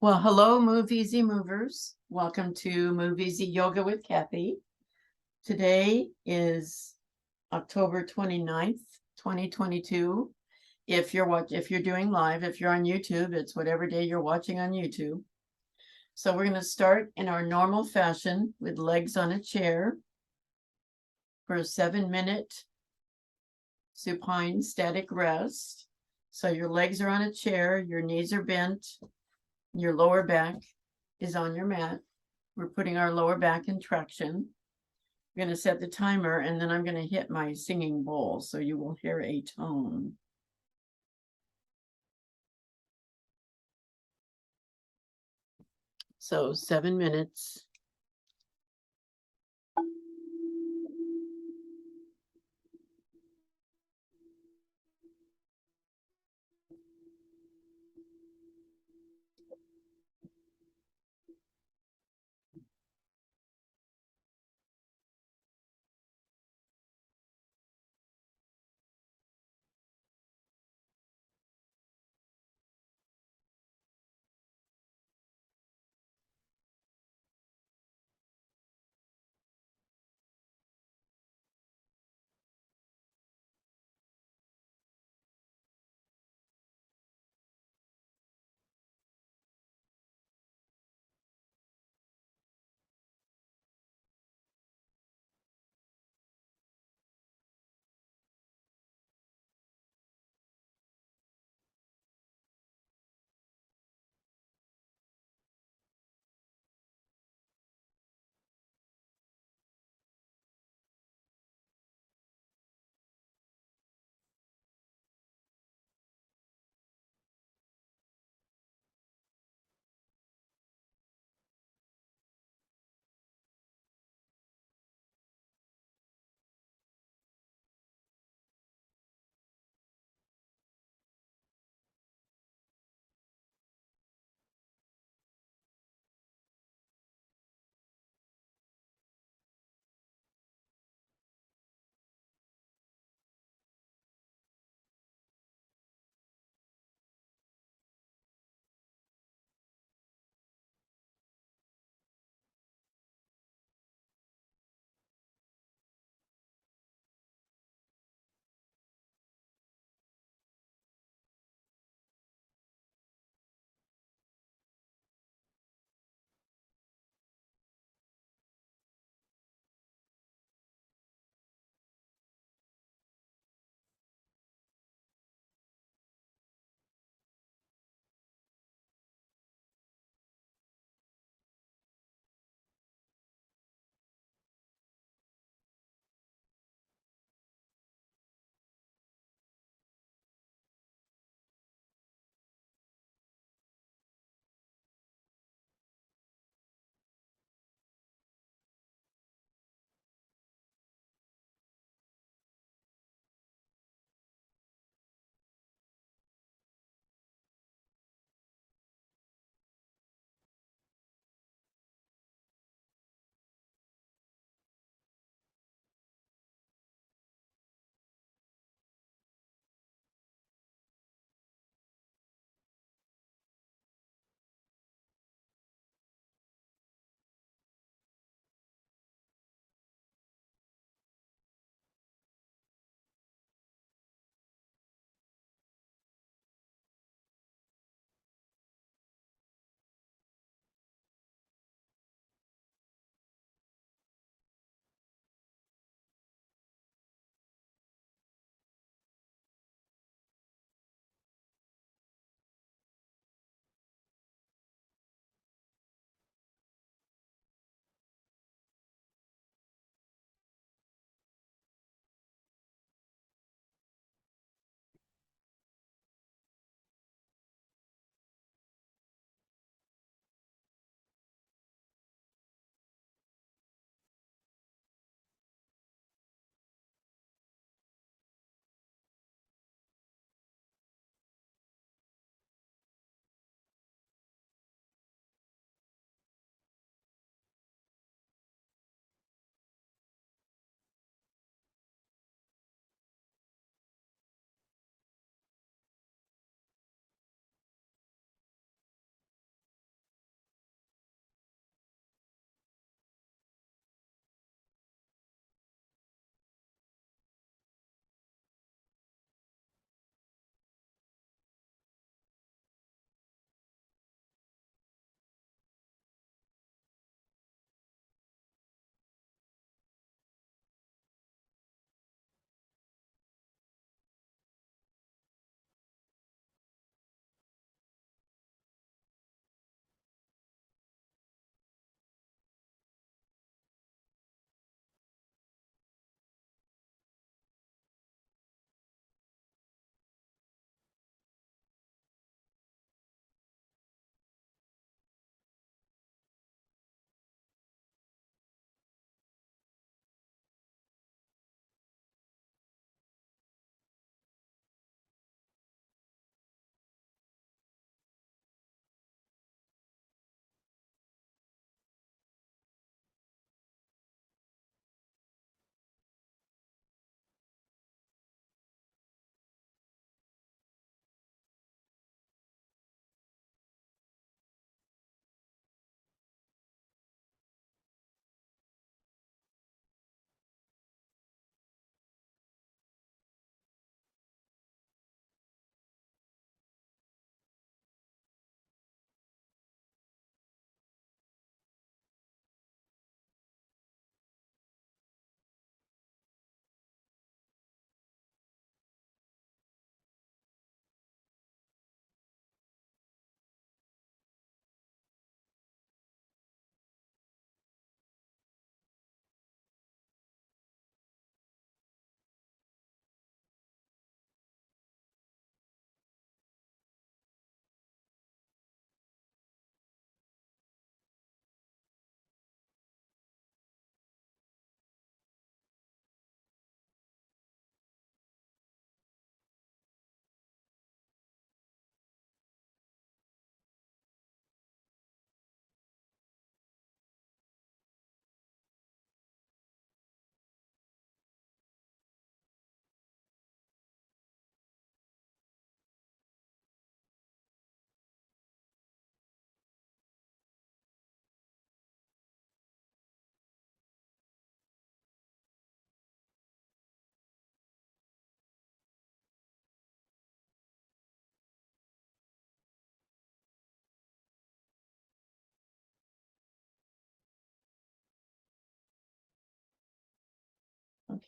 Well, hello, MoveEasy movers. Welcome to MoveEasy Yoga with Kathy. Today is October 29th, 2022. If you're doing live, if you're on YouTube, it's whatever day you're watching on YouTube. So we're going to start in our normal fashion with legs on a chair for a 7-minute supine static rest. So your legs are on a chair, your knees are bent, your lower back is on your mat. We're putting our lower back in traction. I'm going to set the timer, and then I'm going to hit my singing bowl, so you will hear a tone. So 7 minutes.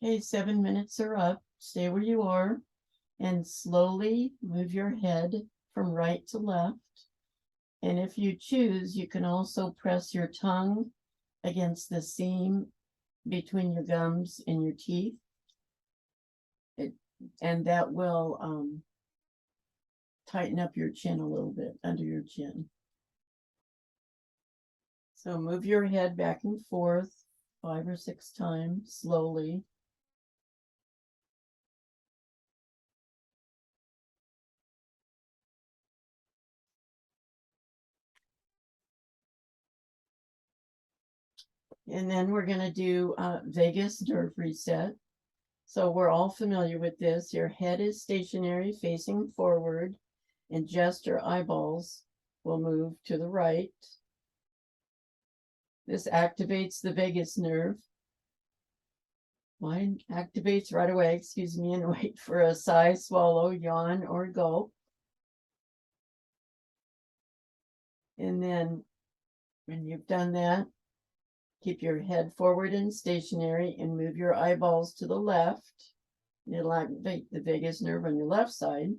Okay, 7 minutes are up. Stay where you are and slowly move your head from right to left. And if you choose, you can also press your tongue against the seam between your gums and your teeth. And that will tighten up your chin a little bit under your chin. So move your head back and forth 5 or 6 times slowly. And then we're going to do vagus nerve reset. So we're all familiar with this. Your head is stationary facing forward and just your eyeballs will move to the right. This activates the vagus nerve. Mine activates right away, excuse me, and wait for a sigh, swallow, yawn, or gulp. And then when you've done that, keep your head forward and stationary and move your eyeballs to the left. It'll activate the vagus nerve on your left side.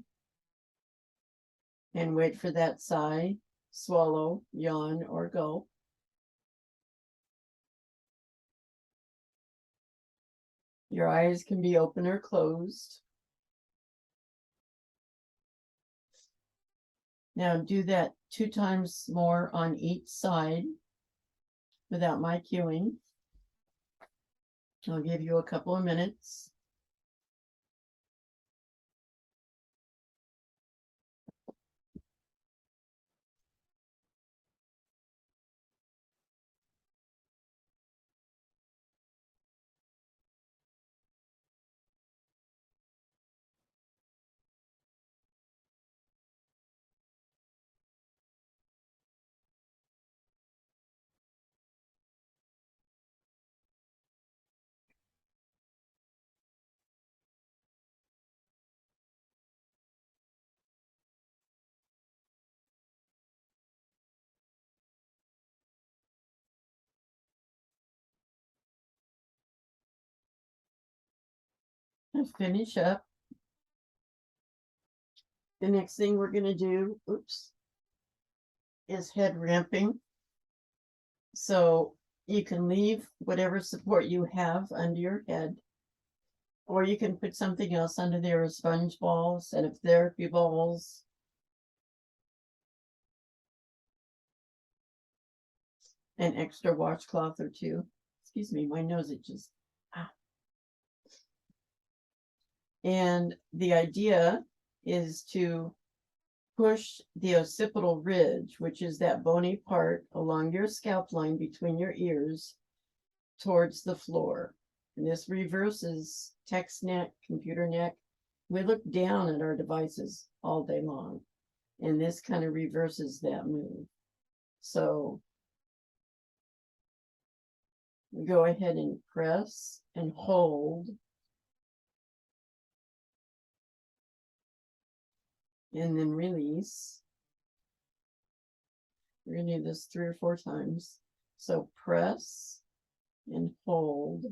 And wait for that sigh, swallow, yawn, or gulp. Your eyes can be open or closed. Now do that 2 times more on each side without my cueing. I'll give you a couple of minutes. And finish up. The next thing we're going to do, is head ramping. So you can leave whatever support you have under your head, or you can put something else under there, a sponge ball, set of therapy balls. An extra washcloth or 2. Excuse me, my nose itches. And the idea is to push the occipital ridge, which is that bony part along your scalp line between your ears, towards the floor. And this reverses text neck, computer neck. We look down at our devices all day long, and this kind of reverses that move. So we go ahead and press and hold. And then release. We're going to do this 3 or 4 times. So press and hold.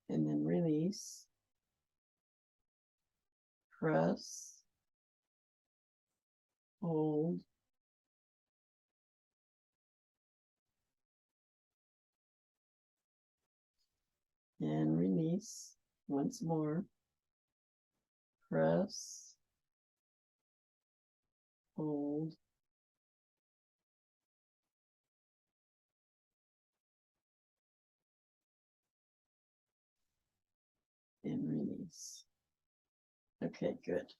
And then release. Press. Hold. And release once more. Press. Hold. And release. Okay, good.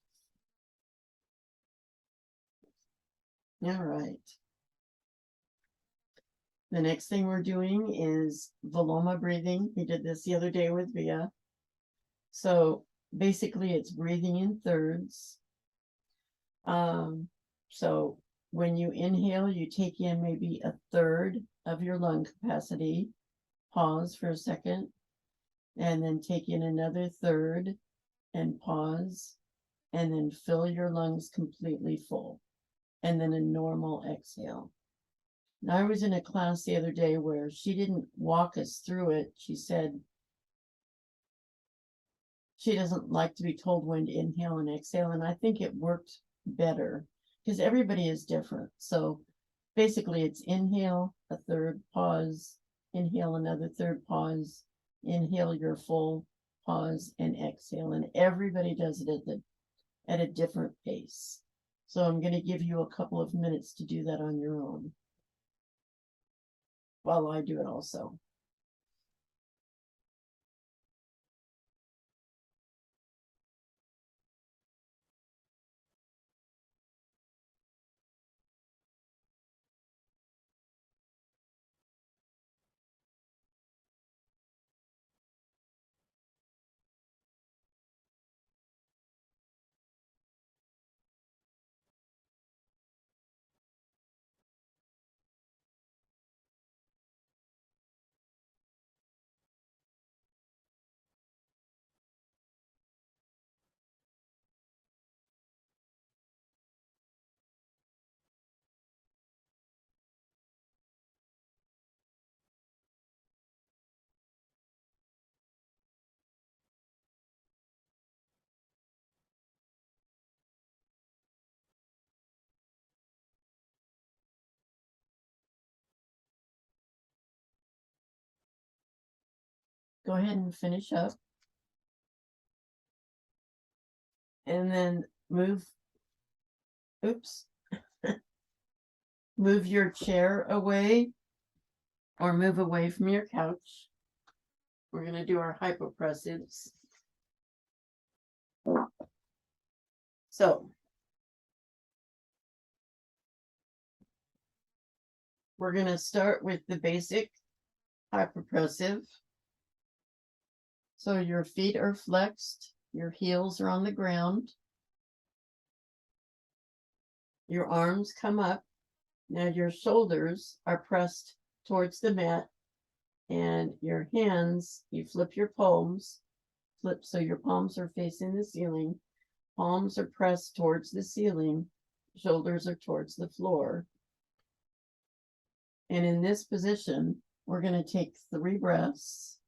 All right. The next thing we're doing is Viloma breathing. We did this the other day with Via. So basically it's breathing in thirds. So when you inhale, you take in maybe a third of your lung capacity, pause for a second, and then take in another third and pause, and then fill your lungs completely full, and then a normal exhale. Now, I was in a class the other day where she didn't walk us through it. She said she doesn't like to be told when to inhale and exhale, and I think it worked better because everybody is different. So basically it's inhale, a third, pause, inhale another third, pause, inhale your full, pause, and exhale. And everybody does it at a different pace. So I'm going to give you a couple of minutes to do that on your own while I do it also. Go ahead and finish up. And then move, oops, move your chair away or move away from your couch. We're going to do our hypopressives. So we're going to start with the basic hypopressive. So your feet are flexed, your heels are on the ground, your arms come up. Now your shoulders are pressed towards the mat, and your hands, you flip your palms, flip so your palms are facing the ceiling, palms are pressed towards the ceiling, shoulders are towards the floor. And in this position, we're going to take 3 breaths.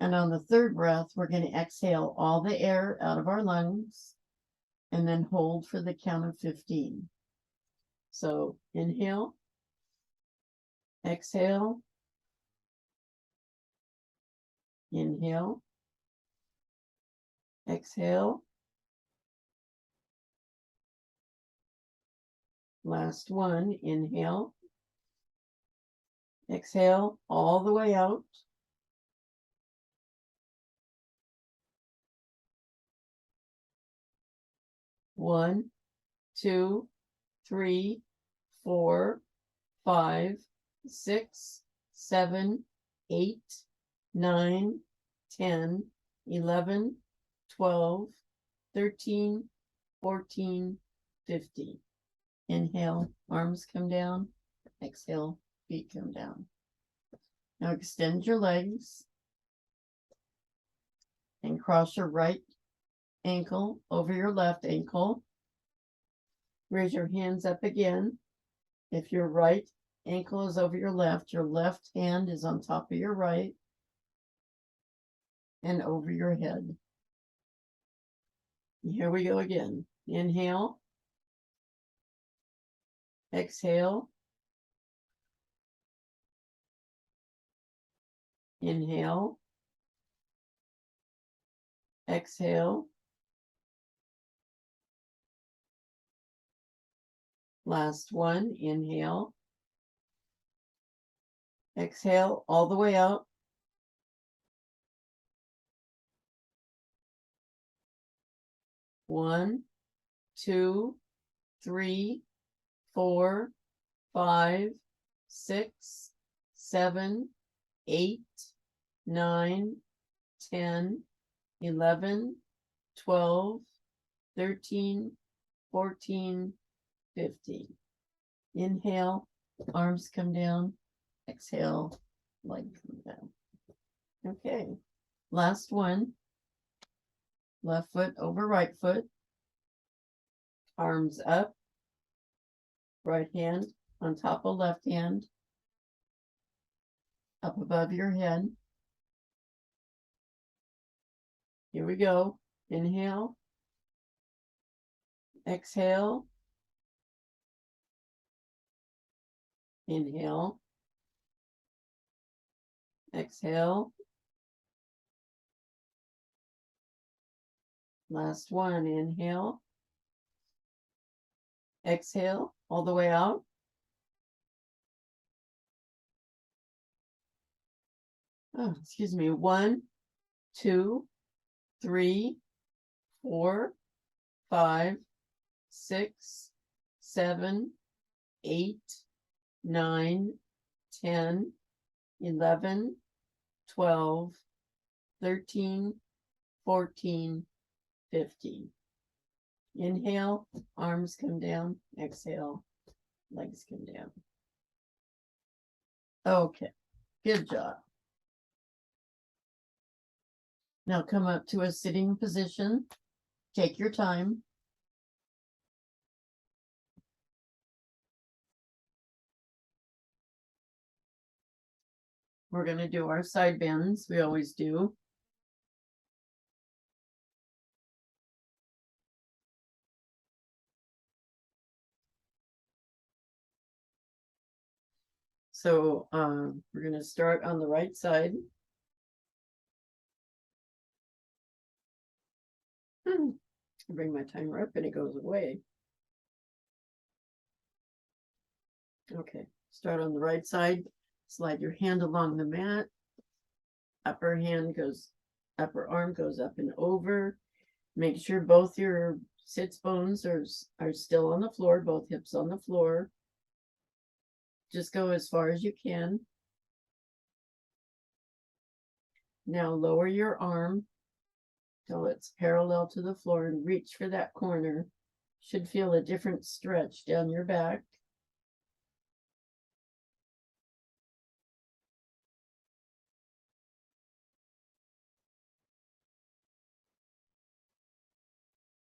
And on the 3rd breath, we're going to exhale all the air out of our lungs and then hold for the count of 15. So inhale, exhale, inhale, exhale. Last one, inhale, exhale all the way out. One, 2, 3, 4, 5, 6, 7, 8, 9, 10, 11, 12, 13, 14, 15. Inhale, arms come down. Exhale, feet come down. Now extend your legs and cross your right ankle over your left ankle. Raise your hands up again. If your right ankle is over your left hand is on top of your right and over your head. Here we go again. Inhale. Exhale. Inhale. Exhale. Last one. Inhale. Exhale all the way out. One, 2, 3, 4, 5, 6, 7, 8, 9, 10, 11, 12, 13, 14, 15. Inhale, arms come down. Exhale, leg come down. Okay, last one. Left foot over right foot. Arms up. Right hand on top of left hand, up above your head. Here we go. Inhale. Exhale. Inhale. Exhale. Last one. Inhale. Exhale all the way out. Oh, excuse me. 1, 2, 3, 4, 5, 6, 7, 8, 9, 10, 11, 12, 13, 14, 15. Inhale, arms come down. Exhale, legs come down. Okay, good job. Now come up to a sitting position. Take your time. We're going to do our side bends. We always do. So we're going to start on the right side. I bring my timer up and it goes away. Okay, start on the right side. Slide your hand along the mat. Upper arm goes up and over. Make sure both your sits bones are still on the floor, both hips on the floor. Just go as far as you can. Now lower your arm till it's parallel to the floor and reach for that corner. Should feel a different stretch down your back.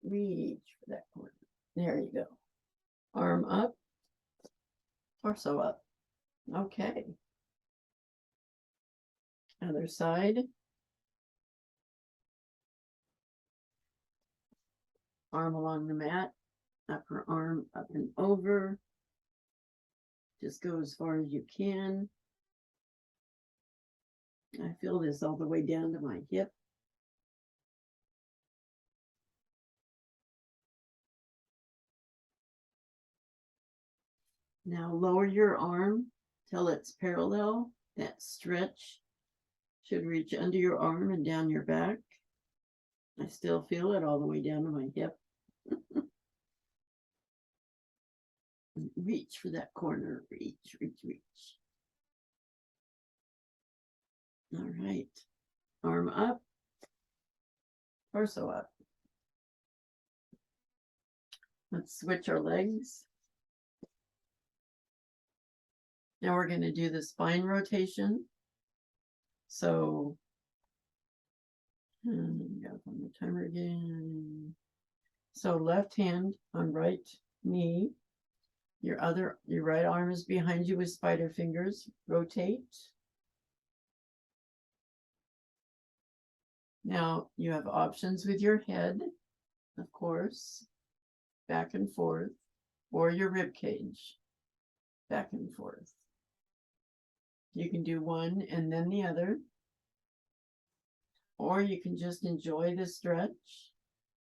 Reach for that corner. There you go. Arm up, torso up. Okay. Other side. Arm along the mat, upper arm up and over. Just go as far as you can. I feel this all the way down to my hip. Now lower your arm till it's parallel. That stretch should reach under your arm and down your back. I still feel it all the way down to my hip. Reach for that corner. Reach, reach, reach. All right. Arm up, torso up. Let's switch our legs. Now we're going to do the spine rotation. So, got on the timer again. So left hand on right knee. Your right arm is behind you with spider fingers. Rotate. Now you have options with your head, of course, back and forth, or your rib cage, back and forth. You can do one and then the other, or you can just enjoy the stretch,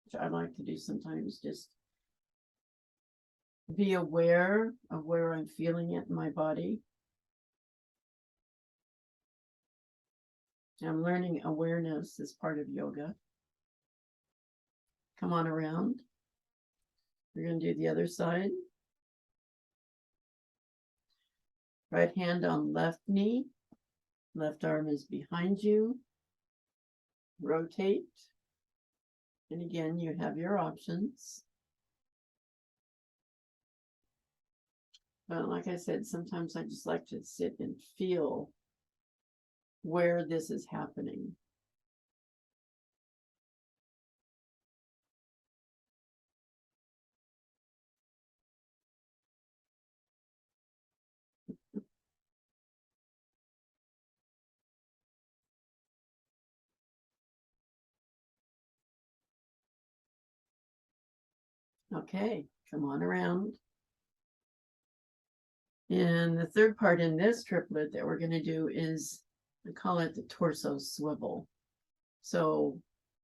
which I like to do sometimes, just be aware of where I'm feeling it in my body. I'm learning awareness as part of yoga. Come on around. We're going to do the other side. Right hand on left knee. Left arm is behind you. Rotate. And again, you have your options. But like I said, sometimes I just like to sit and feel where this is happening. Okay, come on around. And the third part in this triplet that we're going to do is, I call it the torso swivel. So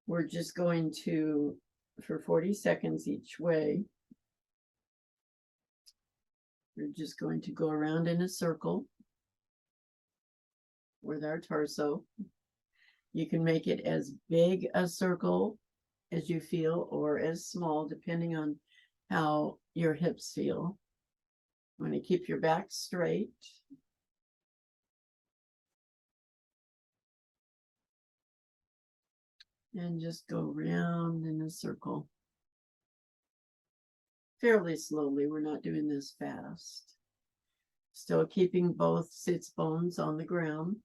we're just going to, for 40 seconds each way, we're just going to go around in a circle with our torso. You can make it as big a circle as you feel or as small, depending on how your hips feel. You want to keep your back straight. And just go round in a circle. Fairly slowly, we're not doing this fast. Still keeping both sits bones on the ground.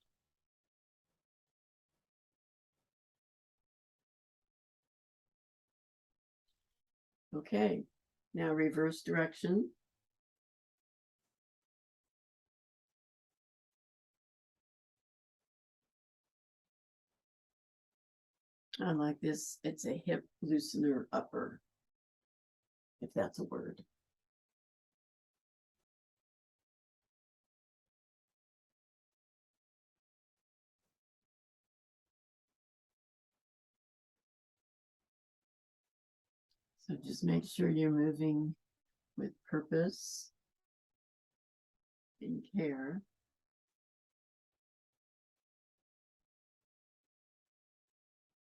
Okay, now reverse direction. I like this. It's a hip loosener upper, if that's a word. So just make sure you're moving with purpose and care.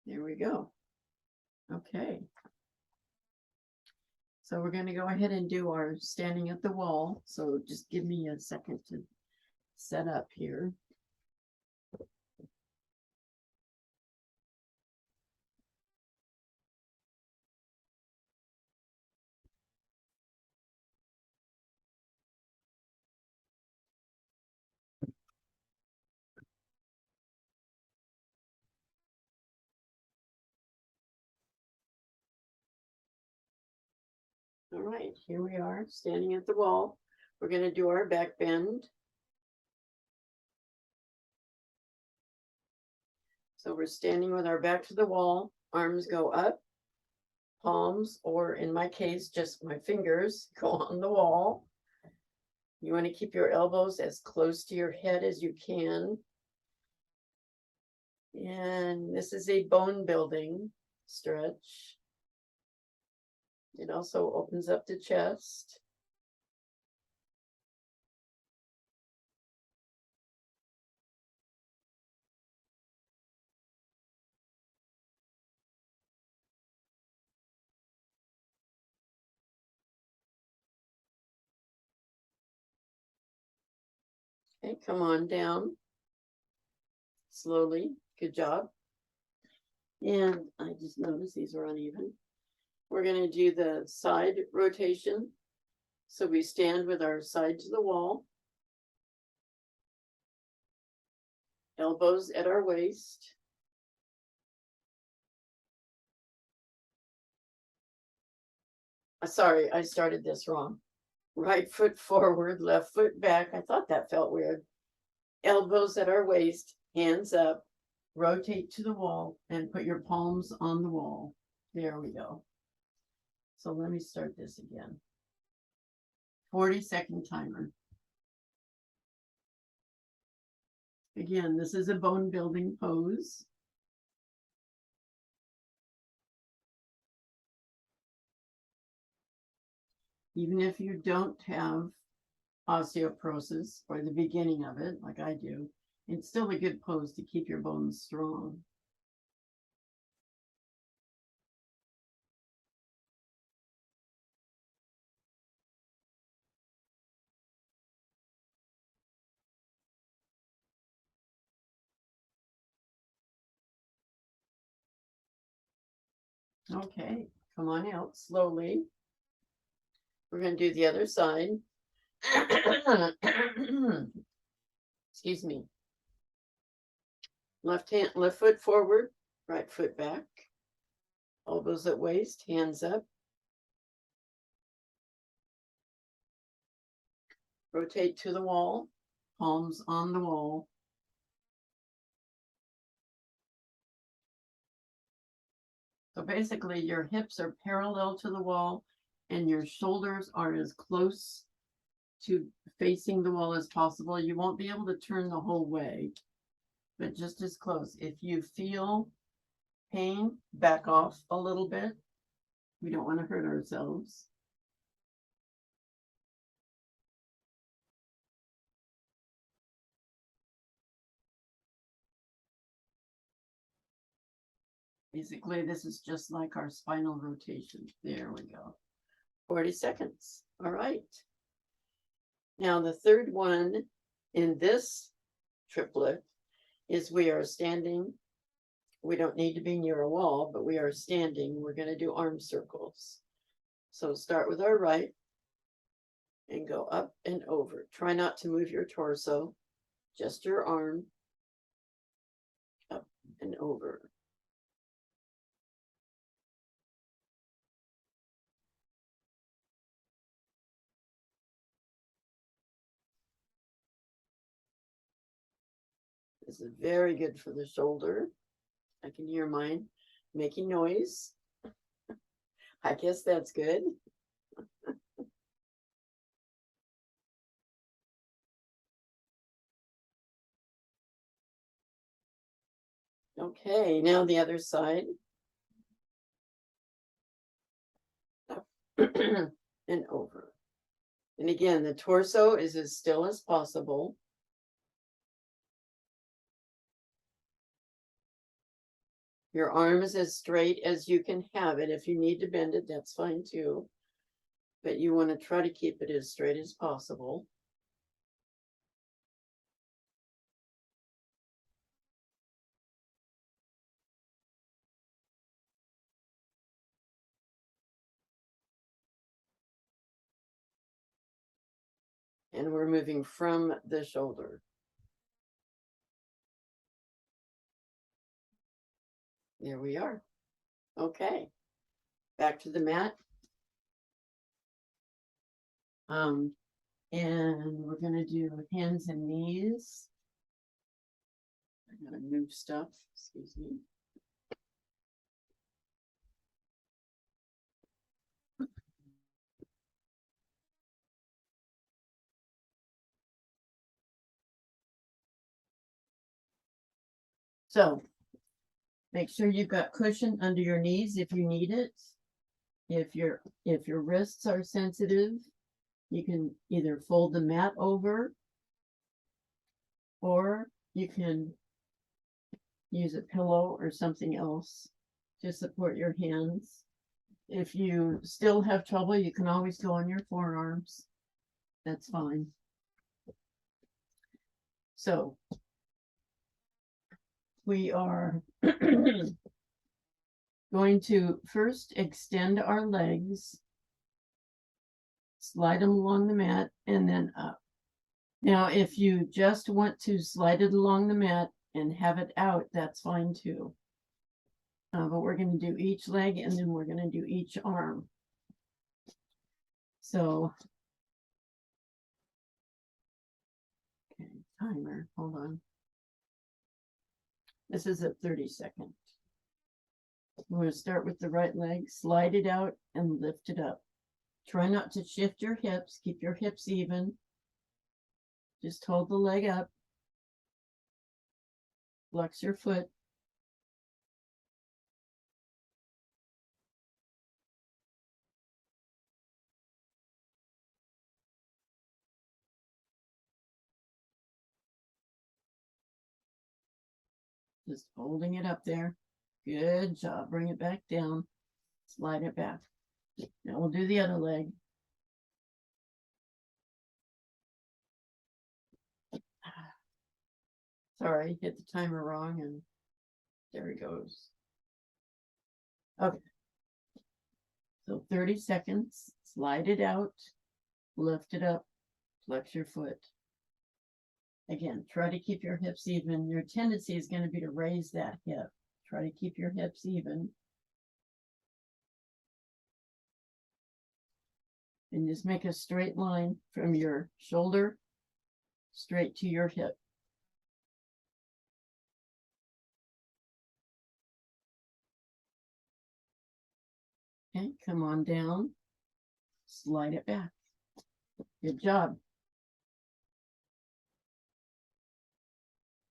There we go. Okay. So we're going to go ahead and do our standing at the wall. So just give me a second to set up here. All right, here we are standing at the wall. We're going to do our back bend. So we're standing with our back to the wall, arms go up, palms, or in my case, just my fingers go on the wall. You want to keep your elbows as close to your head as you can. And this is a bone building stretch. It also opens up the chest. Okay, come on down slowly. Good job. And I just noticed these are uneven. We're going to do the side rotation. So we stand with our side to the wall, elbows at our waist. Sorry, I started this wrong. Right foot forward, left foot back. I thought that felt weird. Elbows at our waist, hands up, rotate to the wall and put your palms on the wall. There we go. So let me start this again. 40-second timer. Again, this is a bone building pose. Even if you don't have osteoporosis or the beginning of it, like I do, it's still a good pose to keep your bones strong. Okay, come on out slowly. We're going to do the other side. Excuse me. Left foot forward, right foot back. Elbows at waist, hands up. Rotate to the wall, palms on the wall. So basically your hips are parallel to the wall and your shoulders are as close to facing the wall as possible. You won't be able to turn the whole way, but just as close. If you feel pain, back off a little bit. We don't want to hurt ourselves. Basically, this is just like our spinal rotation. There we go. 40 seconds. All right. Now, the third one in this triplet is we are standing. We don't need to be near a wall, but we are standing. We're going to do arm circles. So start with our right and go up and over. Try not to move your torso, just your arm, up and over. This is very good for the shoulder. I can hear mine making noise. I guess that's good. Okay, now the other side. Up and over. And again, the torso is as still as possible. Your arm is as straight as you can have it. If you need to bend it, that's fine too. But you want to try to keep it as straight as possible. And we're moving from the shoulder. There we are. Okay, back to the mat. And we're gonna do hands and knees. I'm gonna move stuff, excuse me. So make sure you've got cushion under your knees if you need it. If your wrists are sensitive, you can either fold the mat over or you can use a pillow or something else to support your hands. If you still have trouble, you can always go on your forearms. That's fine. So we are going to first extend our legs, slide them along the mat, and then up. Now, if you just want to slide it along the mat and have it out, that's fine too. But we're going to do each leg and then we're going to do each arm. So, okay, timer, hold on. This is at 30 seconds. We're going to start with the right leg, slide it out and lift it up. Try not to shift your hips, keep your hips even. Just hold the leg up. Flex your foot. Just holding it up there. Good job. Bring it back down. Slide it back. Now we'll do the other leg. Sorry, hit the timer wrong and there it goes. Okay. So 30 seconds. Slide it out. Lift it up. Flex your foot. Again, try to keep your hips even. Your tendency is going to be to raise that hip. Try to keep your hips even. And just make a straight line from your shoulder straight to your hip. Okay, come on down. slide it back. Good job.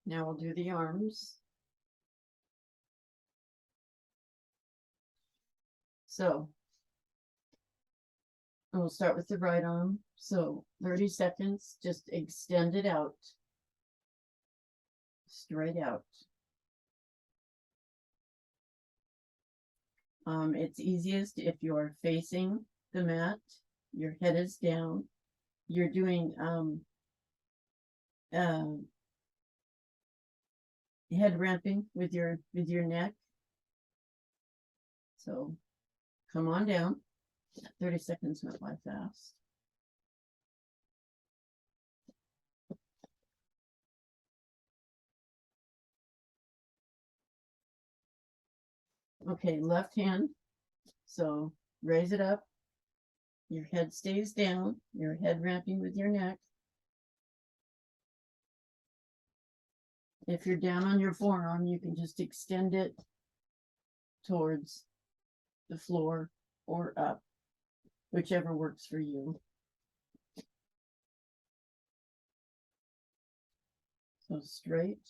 Now we'll do the arms. So we'll start with the right arm. So 30 seconds, just extend it out, straight out. It's easiest if you're facing the mat, your head is down, you're doing head ramping with your neck. So come on down. 30 seconds went by fast. Okay, left hand. So raise it up. Your head stays down. Your head ramping with your neck. If you're down on your forearm, you can just extend it towards the floor or up, whichever works for you. So straight.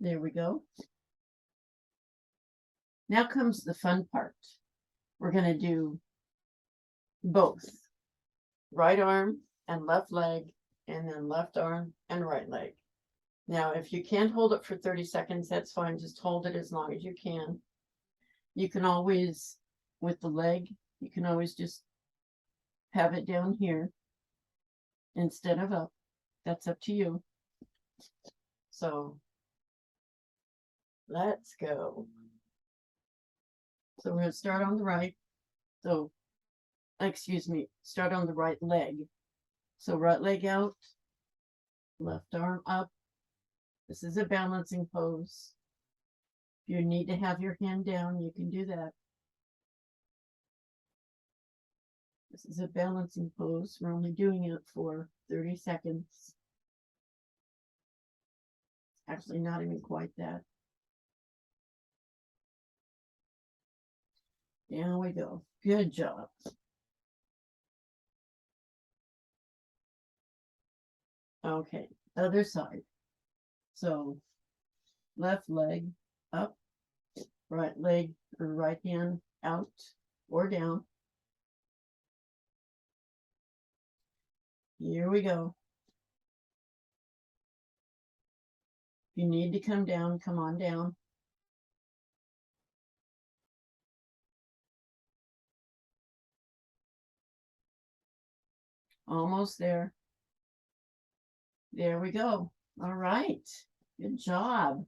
There we go. Now comes the fun part. We're going to do both right arm and left leg, and then left arm and right leg. Now, if you can't hold it for 30 seconds, that's fine. Just hold it as long as you can. You can always, with the leg, you can always just have it down here instead of up. That's up to you. So let's go. So we're going to start on the right. So, excuse me, start on the right leg. So right leg out, left arm up. This is a balancing pose. If you need to have your hand down, you can do that. This is a balancing pose. We're only doing it for 30 seconds. Actually, not even quite that. Down we go. Good job. Okay, other side. So left leg up, right leg or right hand out or down. Here we go. If you need to come down, come on down. Almost there. There we go. All right. Good job.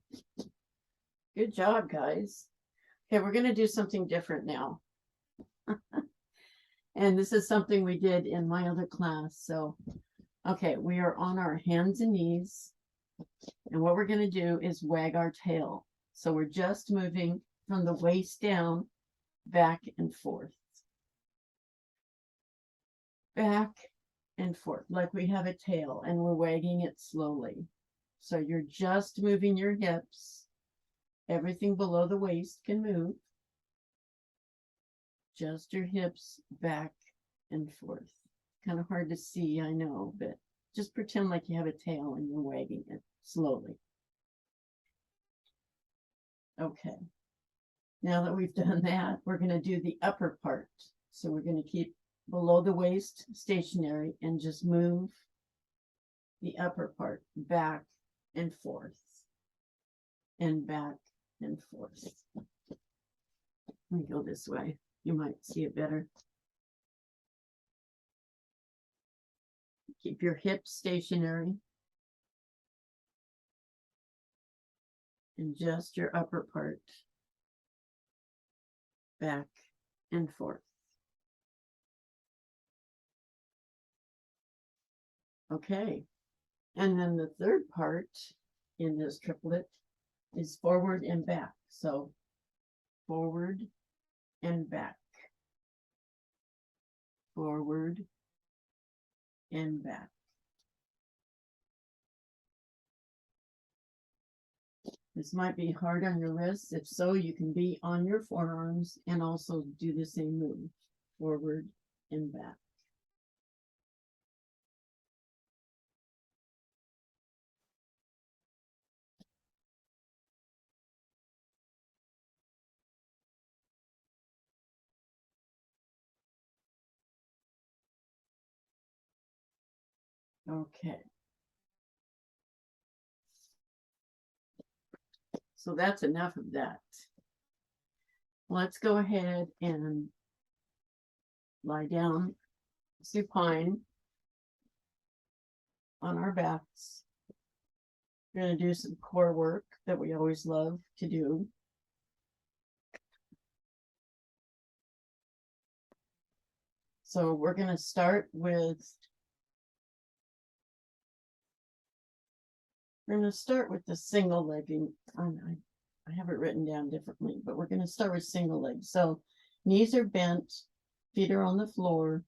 Good job, guys. Okay, we're going to do something different now. And this is something we did in my other class. So, okay, we are on our hands and knees. And what we're going to do is wag our tail. So we're just moving from the waist down, back and forth. Back and forth, like we have a tail, and we're wagging it slowly. So you're just moving your hips. Everything below the waist can move. Just your hips back and forth. Kind of hard to see, I know, but just pretend like you have a tail and you're wagging it slowly. Okay. Now that we've done that, we're going to do the upper part. So we're going to keep below the waist stationary and just move the upper part back and forth and back and forth. Let me go this way. You might see it better. Keep your hips stationary and just your upper part back and forth. Okay, and then the third part in this triplet is forward and back. So forward and back, forward and back. This might be hard on your wrists. If so, you can be on your forearms and also do the same move, forward and back. Okay. So that's enough of that. Let's go ahead and lie down supine on our backs. We're going to do some core work that we always love to do. So we're going to start with the single legging. I have it written down differently, but we're going to start with single leg. So knees are bent, feet are on the floor.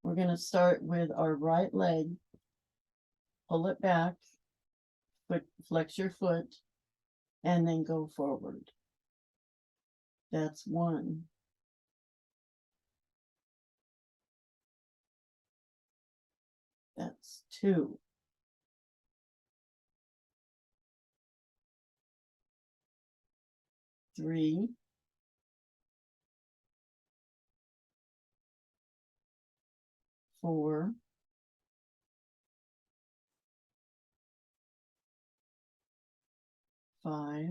We're going to start with our right leg, pull it back, flex your foot, and then go forward. That's 1. That's 2. 3. 4. 5.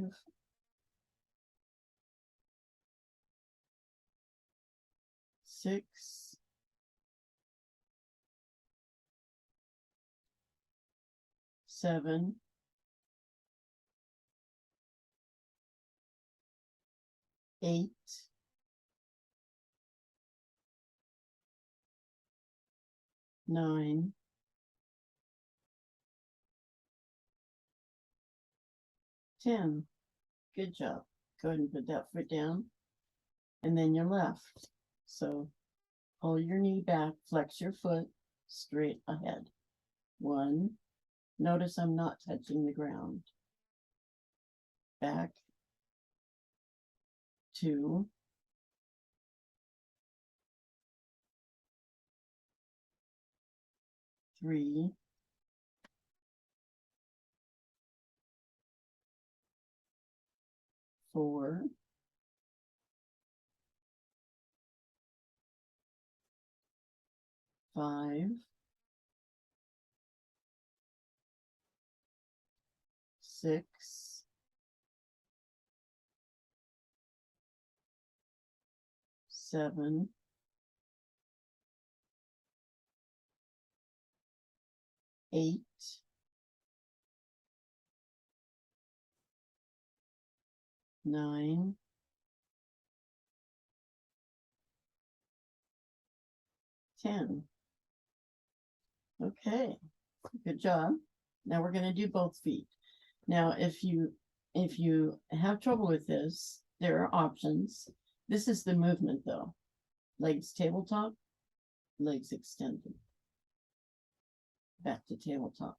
6. 7. 8. 9. 10. Good job. Go ahead and put that foot down. And then your left. So pull your knee back, flex your foot straight ahead. 1. Notice I'm not touching the ground. Back. 2. 3. 4. 5. 6. 7. 8. 9. 10. Okay, good job. Now we're going to do both feet. Now, if you have trouble with this, there are options. This is the movement though. Legs tabletop, legs extended. Back to tabletop.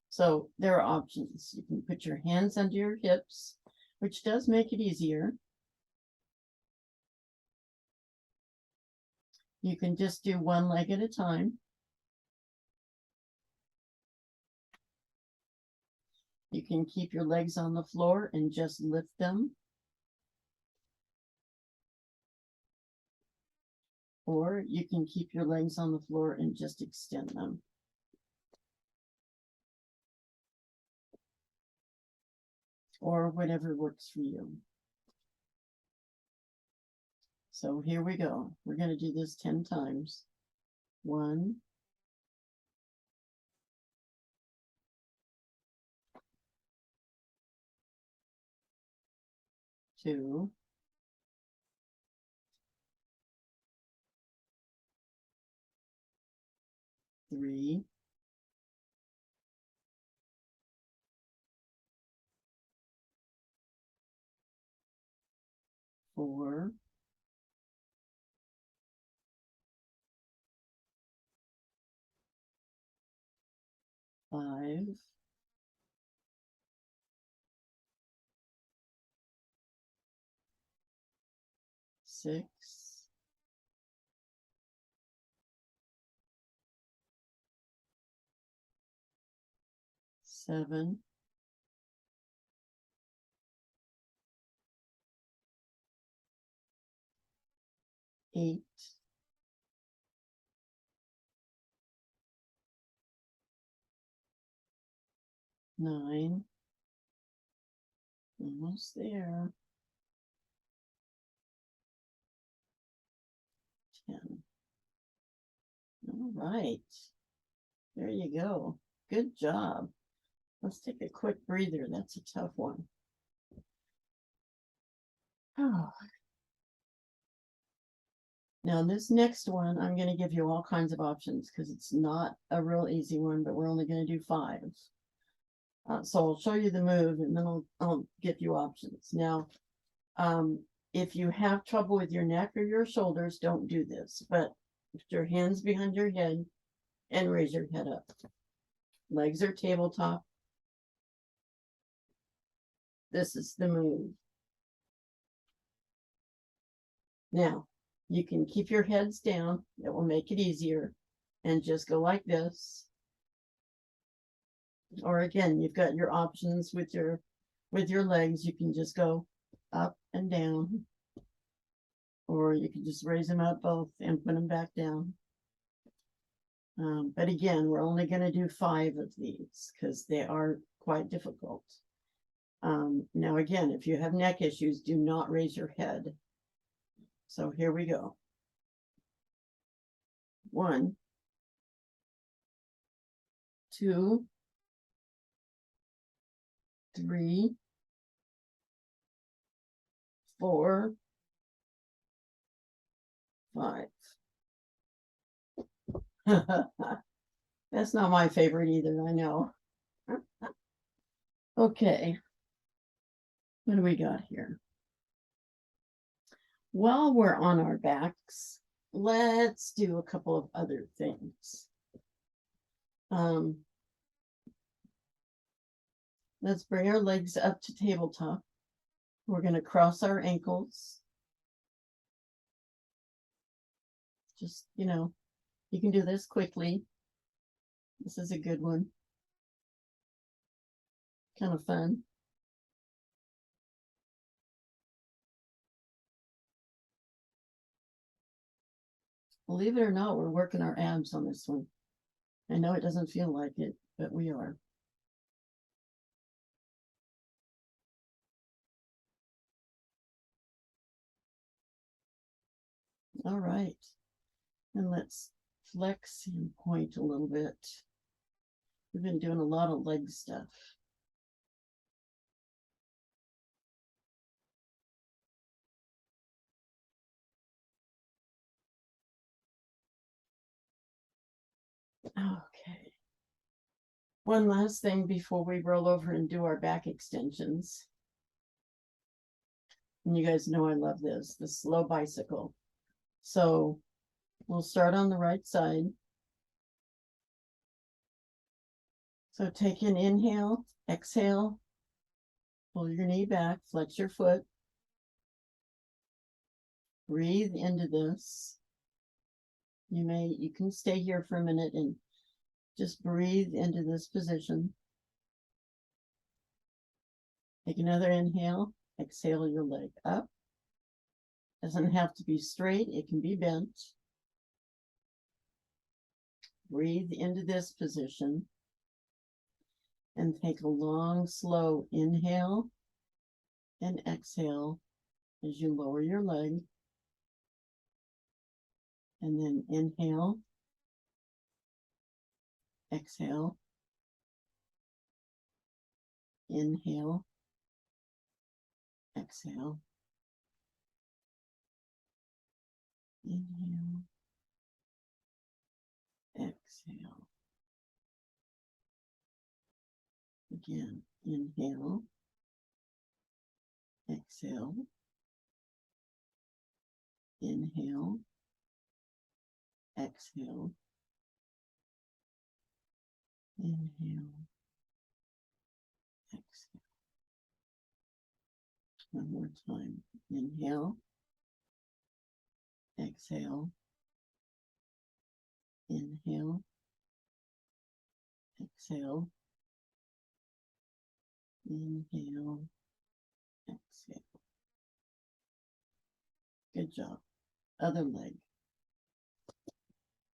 So there are options. You can put your hands under your hips, which does make it easier. You can just do one leg at a time. You can keep your legs on the floor and just lift them. Or you can keep your legs on the floor and just extend them. Or whatever works for you. So here we go. We're going to do this 10 times. 1, 2, 3, 4, 5, 6, 7, 8, 9, almost there, 10. All right, there you go. Good job. Let's take a quick breather. That's a tough one. Oh. Now this next one, I'm going to give you all kinds of options because it's not a real easy one, but we're only going to do 5. So I'll show you the move and then I'll give you options. Now, if you have trouble with your neck or your shoulders, don't do this, but put your hands behind your head and raise your head up. Legs are tabletop. This is the move. Now, you can keep your heads down. It will make it easier. And just go like this. Or again, you've got your options with your legs. You can just go up and down. Or you can just raise them up both and put them back down. But again, we're only going to do 5 of these because they are quite difficult. Now again, if you have neck issues, do not raise your head. So here we go. 1, 2, 3, 4, 5. That's not my favorite either, I know. Okay. What do we got here? While we're on our backs, let's do a couple of other things. Let's bring our legs up to tabletop. We're going to cross our ankles. Just, you can do this quickly. This is a good one. Kind of fun. Believe it or not, we're working our abs on this one. I know it doesn't feel like it, but we are. All right. And let's flex and point a little bit. We've been doing a lot of leg stuff. Okay. One last thing before we roll over and do our back extensions. And you guys know I love this, the slow bicycle. So we'll start on the right side. So take an inhale, exhale, pull your knee back, flex your foot. Breathe into this. You can stay here for a minute and just breathe into this position. Take another inhale, exhale your leg up. Doesn't have to be straight, it can be bent. Breathe into this position and take a long, slow inhale and exhale as you lower your leg. And then inhale, exhale, inhale, exhale, inhale, exhale. Again, inhale, exhale, inhale, exhale, inhale, exhale. One more time. Inhale, exhale, inhale, exhale, inhale, exhale. Good job. Other leg.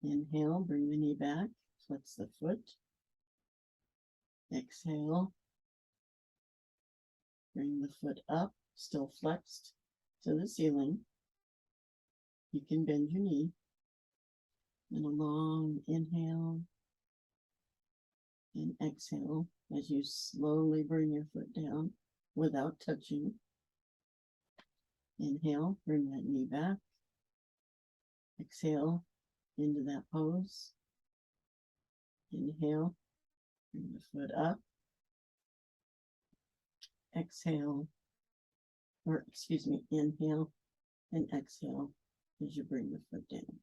Inhale, bring the knee back, flex the foot. Exhale, bring the foot up, still flexed to the ceiling. You can bend your knee. And a long inhale and exhale as you slowly bring your foot down without touching. Inhale, bring that knee back. Exhale into that pose. Inhale, bring the foot up. Exhale, or excuse me, inhale and exhale as you bring the foot down.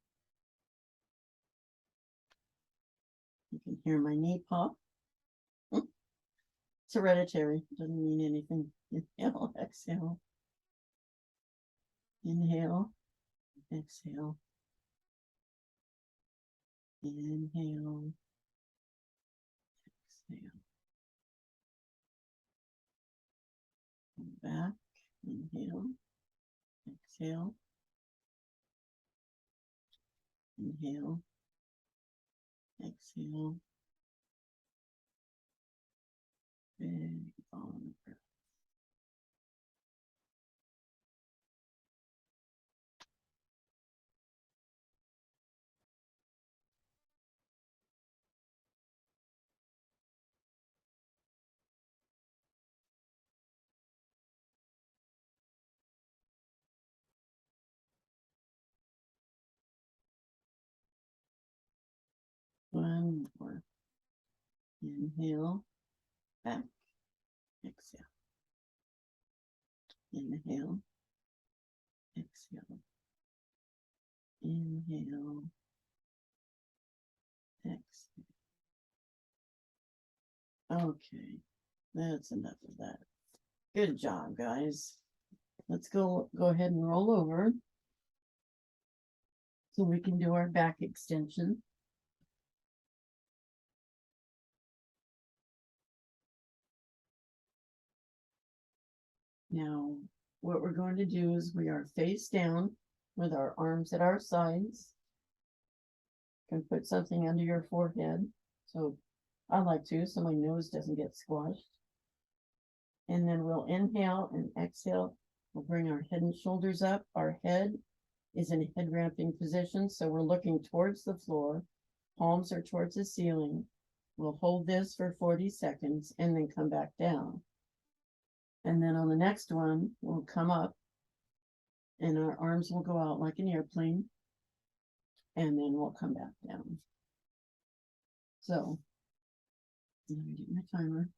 You can hear my knee pop. It's hereditary, doesn't mean anything. Inhale, exhale. Inhale, exhale. Inhale, exhale. Come back, inhale, exhale. Inhale, exhale. Big long breath. One more. Inhale, back, exhale. Inhale, exhale. Inhale, exhale. Okay, that's enough of that. Good job, guys. Let's go ahead and roll over so we can do our back extension. Now, what we're going to do is we are face down with our arms at our sides. You can put something under your forehead. So I like to, so my nose doesn't get squashed. And then we'll inhale and exhale. We'll bring our head and shoulders up. Our head is in a head ramping position, so we're looking towards the floor. Palms are towards the ceiling. We'll hold this for 40 seconds and then come back down. And then on the next one, we'll come up and our arms will go out like an airplane. And then we'll come back down. So, let me get my timer.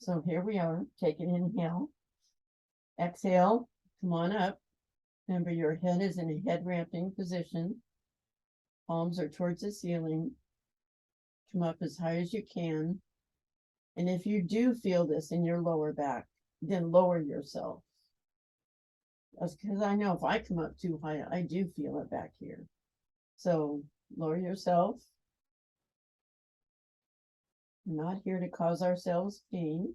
So here we are. Take an inhale. Exhale. Come on up. Remember, your head is in a head ramping position. Palms are towards the ceiling. Come up as high as you can. And if you do feel this in your lower back, then lower yourself. That's because I know if I come up too high, I do feel it back here. So lower yourself. We're not here to cause ourselves pain.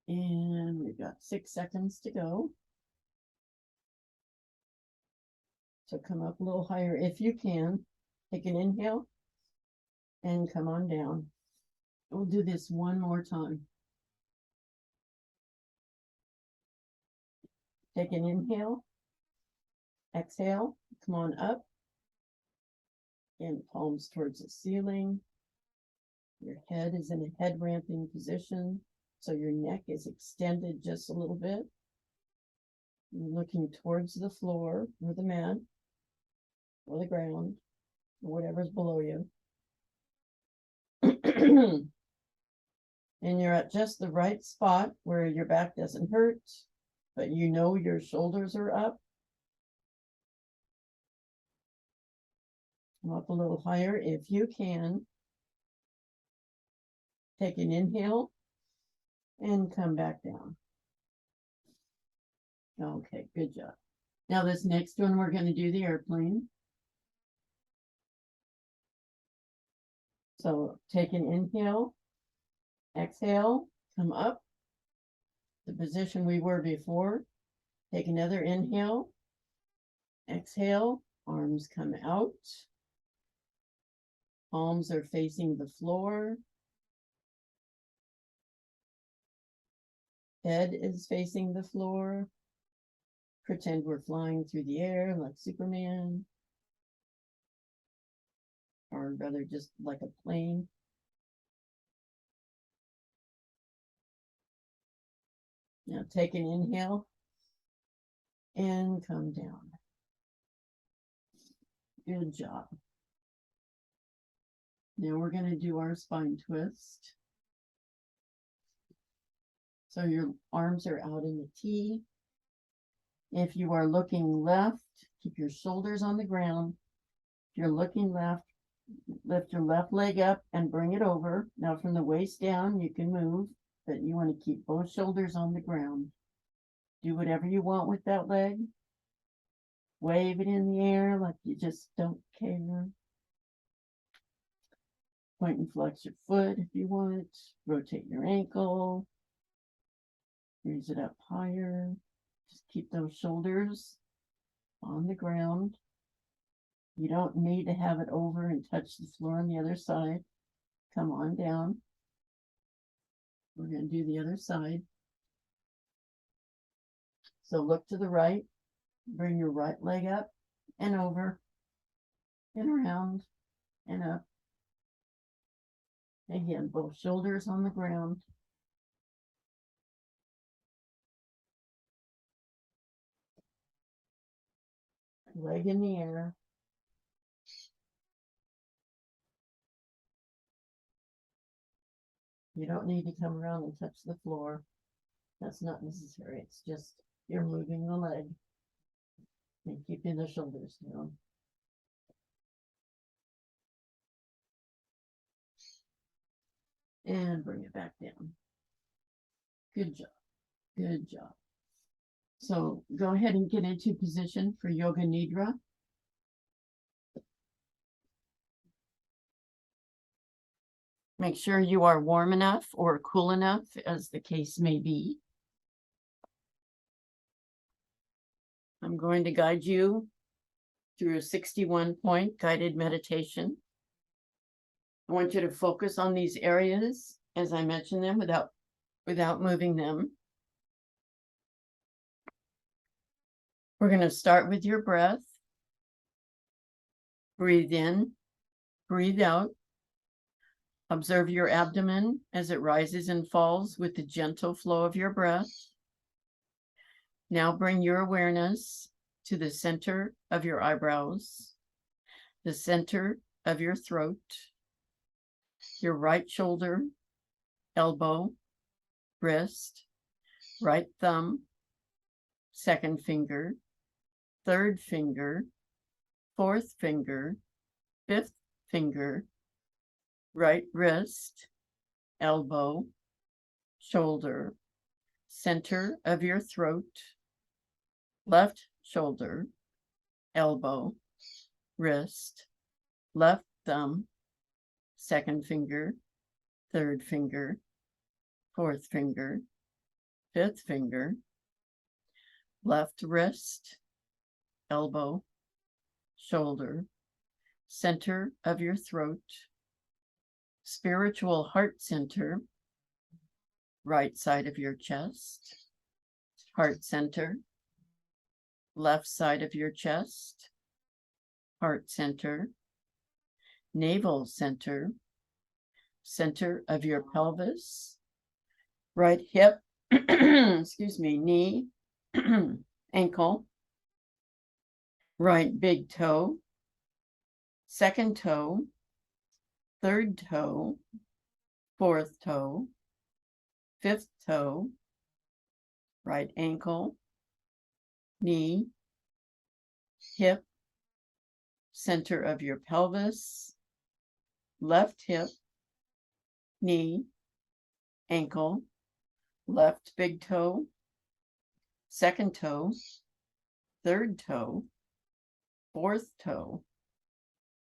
And we've got 6 seconds to go. So come up a little higher if you can. Take an inhale and come on down. We'll do this one more time. Take an inhale. Exhale. Come on up. And palms towards the ceiling. Your head is in a head ramping position, so your neck is extended just a little bit. You're looking towards the floor or the mat or the ground or whatever's below you. And you're at just the right spot where your back doesn't hurt, but you know your shoulders are up. Come up a little higher if you can. Take an inhale and come back down. Okay, good job. Now this next one, we're going to do the airplane. So take an inhale, exhale, come up, the position we were before. Take another inhale, exhale, arms come out, palms are facing the floor, head is facing the floor. Pretend we're flying through the air like Superman, or rather just like a plane. Now take an inhale and come down. Good job. Now we're going to do our spine twist. So your arms are out in the T. If you are looking left, keep your shoulders on the ground. If you're looking left, lift your left leg up and bring it over. Now from the waist down, you can move, but you want to keep both shoulders on the ground. Do whatever you want with that leg. Wave it in the air like you just don't care. Point and flex your foot if you want. Rotate your ankle. Raise it up higher. Just keep those shoulders on the ground. You don't need to have it over and touch the floor on the other side. Come on down. We're going to do the other side. So look to the right. Bring your right leg up and over and around and up. Again, both shoulders on the ground. Leg in the air. You don't need to come around and touch the floor. That's not necessary. It's just you're moving the leg and keeping the shoulders down. And bring it back down. Good job. Good job. So go ahead and get into position for Yoga Nidra. Make sure you are warm enough or cool enough, as the case may be. I'm going to guide you through a 61-point guided meditation. I want you to focus on these areas as I mention them without moving them. We're going to start with your breath. Breathe in, breathe out. Observe your abdomen as it rises and falls with the gentle flow of your breath. Now bring your awareness to the center of your eyebrows, the center of your throat, your right shoulder, elbow, wrist, right thumb, second finger, third finger, fourth finger, fifth finger, right wrist, elbow, shoulder, center of your throat, left shoulder, elbow, wrist, left thumb, second finger, third finger, fourth finger, fifth finger, left wrist, elbow, shoulder, center of your throat, spiritual heart center, right side of your chest, heart center, left side of your chest, heart center, navel center, center of your pelvis, right hip, excuse me, knee, ankle, right big toe, second toe, third toe, fourth toe, fifth toe, right ankle, knee, hip, center of your pelvis, left hip, knee, ankle, left big toe, second toe, third toe, fourth toe,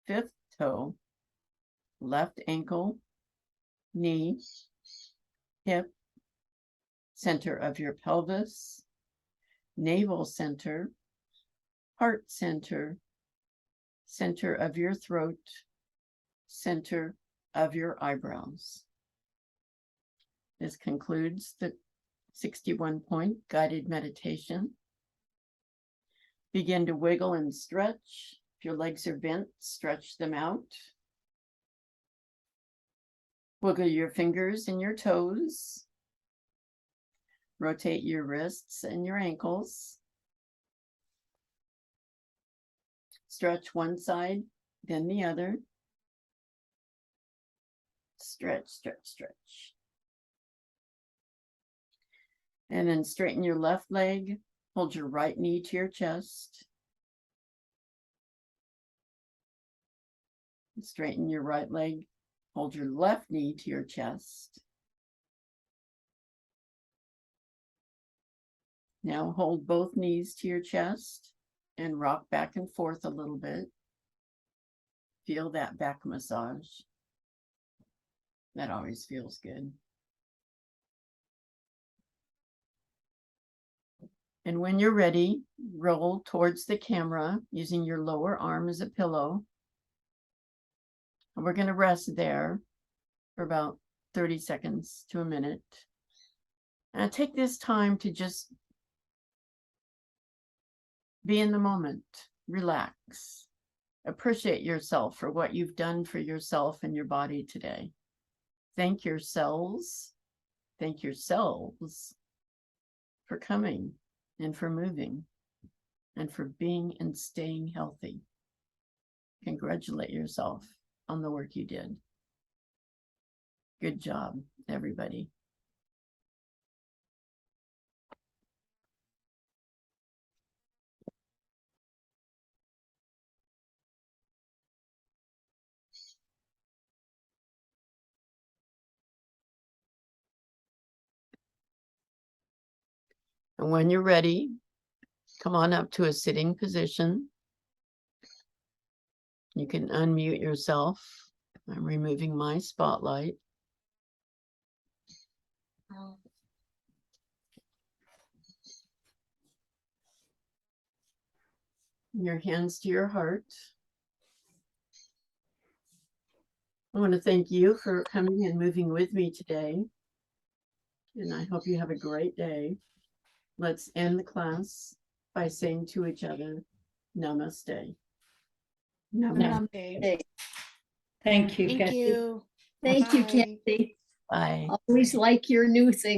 fifth toe, left ankle, knee, hip, center of your pelvis, navel center, heart center, center of your throat, center of your eyebrows. This concludes the 61-point guided meditation. Begin to wiggle and stretch. If your legs are bent, stretch them out. Wiggle your fingers and your toes. Rotate your wrists and your ankles. Stretch one side, then the other. Stretch, stretch, stretch. And then straighten your left leg. Hold your right knee to your chest. Straighten your right leg. Hold your left knee to your chest. Now hold both knees to your chest and rock back and forth a little bit. Feel that back massage. That always feels good. And when you're ready, roll towards the camera using your lower arm as a pillow. And we're going to rest there for about 30 seconds to a minute. And take this time to just be in the moment, relax, appreciate yourself for what you've done for yourself and your body today. Thank yourselves for coming and for moving and for being and staying healthy. Congratulate yourself on the work you did. Good job, everybody. And when you're ready, come on up to a sitting position. You can unmute yourself. I'm removing my spotlight. Your hands to your heart. I want to thank you for coming and moving with me today. And I hope you have a great day. Let's end the class by saying to each other, Namaste. Namaste. Thank you, Thank Kathy. you. Thank you, Bye. Kathy. Bye. Always like your new thing.